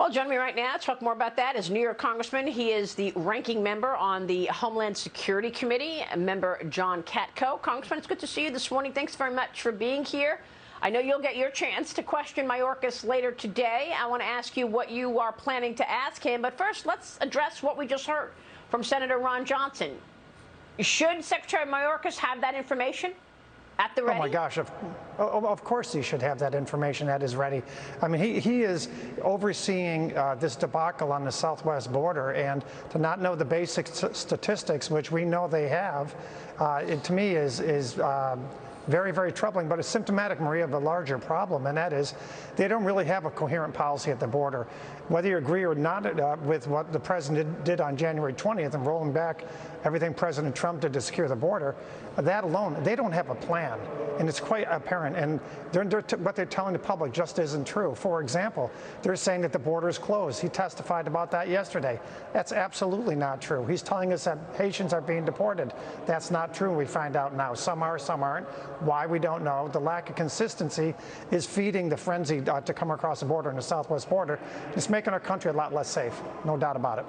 Well, joining me right now to talk more about that is New York Congressman. He is the ranking member on the Homeland Security Committee, member John Katko. Congressman, it's good to see you this morning. Thanks very much for being here. I know you'll get your chance to question Mayorkas later today. I want to ask you what you are planning to ask him. But first, let's address what we just heard from Senator Ron Johnson. Should Secretary Mayorkas have that information at the ready? Oh my gosh, of course he should have that information at his ready. I mean, he is overseeing this debacle on the southwest border, and to not know the basic statistics, which we know they have, it to me is very, very troubling, but it's symptomatic, Maria, of a larger problem, and that is they don't really have a coherent policy at the border. Whether you agree or not with what the president did on January 20th and rolling back everything President Trump did to secure the border, that alone, they don't have a plan, and it's quite apparent. And what they're telling the public just isn't true. For example, they're saying that the border is closed. He testified about that yesterday. That's absolutely not true. He's telling us that Haitians are being deported. That's not true. We find out now. Some are, some aren't. Why, we don't know. The lack of consistency is feeding the frenzy to come across the border in the southwest border. It's making our country a lot less safe, no doubt about it.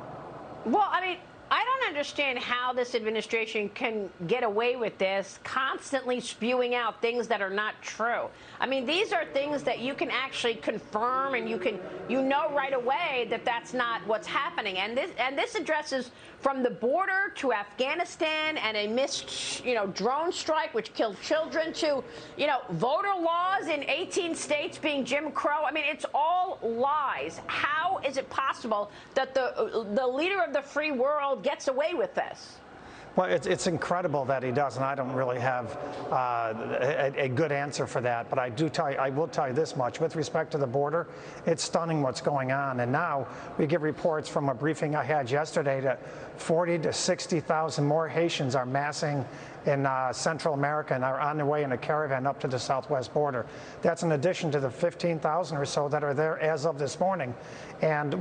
Well, I mean, I don't understand how this administration can get away with this, constantly spewing out things that are not true. I mean, these are things that you can actually confirm, and you know right away that that's not what's happening. And this addresses from the border to Afghanistan and a missed, drone strike which killed children to, voter laws in 18 states being Jim Crow. I mean, it's all lies. How is it possible that the leader of the free world gets away with this? Well, it's incredible that he does, and I don't really have a good answer for that. But I will tell you this much: with respect to the border, it's stunning what's going on. And now we get reports from a briefing I had yesterday that 40 to 60,000 more Haitians are massing in Central America and are on their way in a caravan up to the southwest border. That's in addition to the 15,000 or so that are there as of this morning. And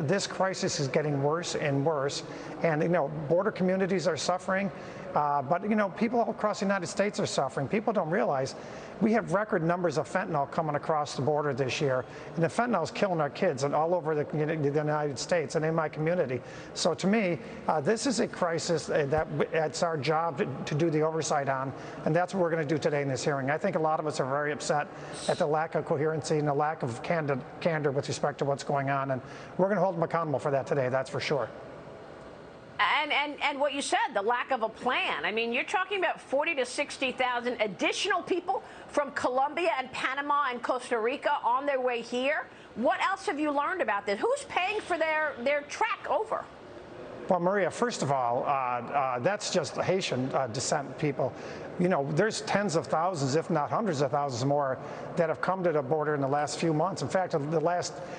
this crisis is getting worse and worse. And border communities are suffering, but people all across the United States are suffering. People don't realize we have record numbers of fentanyl coming across the border this year, and the fentanyl is killing our kids and all over the United States and in my community. So to me, this is a crisis that it's our job to do the oversight on, and that's what we're going to do today in this hearing. I think a lot of us are very upset at the lack of coherency and the lack of candor with respect to what's going on, and we're going to hold them accountable for that today, that's for sure. And what you said, the lack of a plan. I mean, you're talking about 40 to 60,000 additional people from Colombia and Panama and Costa Rica on their way here. What else have you learned about this? Who's paying for their trek over? Well, Maria, first of all, that's just Haitian descent people. There's tens of thousands, if not hundreds of thousands more that have come to the border in the last few months. In fact,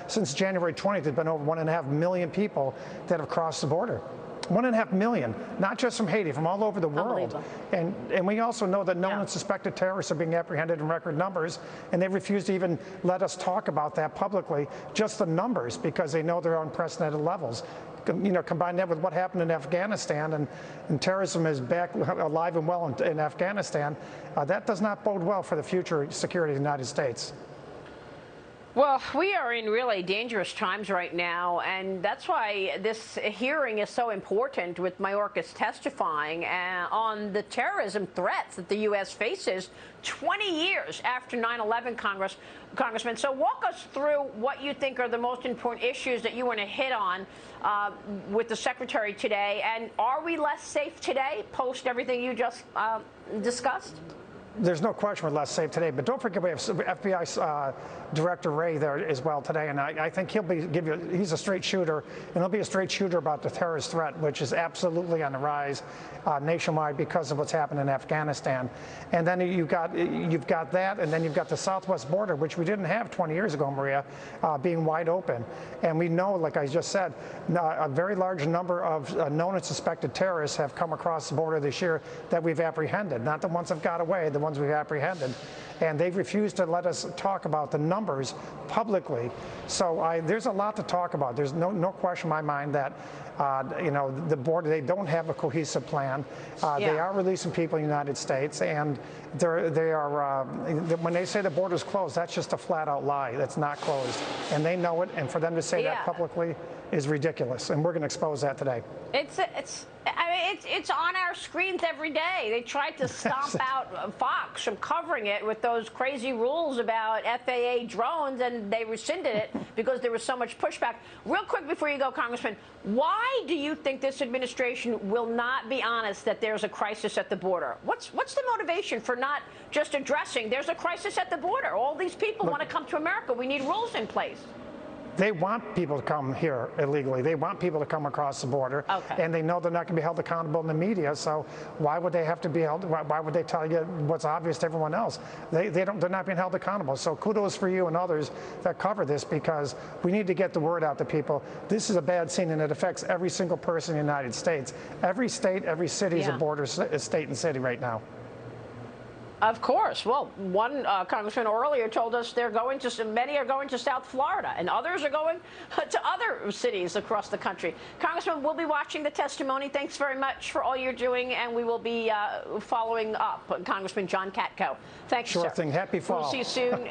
since January 20th, there's been over 1.5 million people that have crossed the border. 1.5 million, not just from Haiti, from all over the world. And we also know that known and suspected terrorists are being apprehended in record numbers, and they refuse to even let us talk about that publicly, just the numbers, because they know they're unprecedented levels. Combine that with what happened in Afghanistan, and terrorism is back alive and well in Afghanistan, that does not bode well for the future security of the United States. Well, we are in really dangerous times right now, and that's why this hearing is so important, with Mayorkas testifying on the terrorism threats that the U.S. faces 20 years after 9/11, Congressman. So walk us through what you think are the most important issues that you want to hit on with the Secretary today, and are we less safe today post everything you just discussed? There's no question we're less safe today, but don't forget we have FBI Director Wray there as well today, and I think he's a straight shooter, and he'll be a straight shooter about the terrorist threat, which is absolutely on the rise nationwide because of what's happened in Afghanistan. And then you've got that, and then you've got the southwest border, which we didn't have 20 years ago, Maria, being wide open. And we know, like I just said, a very large number of known and suspected terrorists have come across the border this year that we've apprehended, not the ones that got away, the ones we've apprehended. and they've refused to let us talk about the numbers publicly. So there's a lot to talk about. There's no question in my mind that the border, they don't have a cohesive plan. They are releasing people in the United States, and they are when they say the border's closed, that's just a flat-out lie. That's not closed, and they know it. And for them to say that publicly is ridiculous, and we're going to expose that today. It's on our screens every day. They tried to stomp out Fox from covering it with those crazy rules about FAA drones, and they rescinded it because there was so much pushback. Real quick before you go, Congressman, why do you think this administration will not be honest that there's a crisis at the border? What's the motivation for not just addressing there's a crisis at the border? All these people want to come to America. We need rules in place. They want people to come here illegally. They want people to come across the border, and they know they're not going to be held accountable in the media. So why would they have to be held? Why would they tell you what's obvious to everyone else? They're not being held accountable. So kudos for you and others that cover this, because we need to get the word out to people. This is a bad scene, and it affects every single person in the United States. Every state, every city is a border state and city right now. Of course. Well, one congressman earlier told us many are going to South Florida, and others are going to other cities across the country. Congressman, we'll be watching the testimony. Thanks very much for all you're doing, and we will be following up. Congressman John Katko. Thanks, sure thing. Happy fall. We'll see you soon.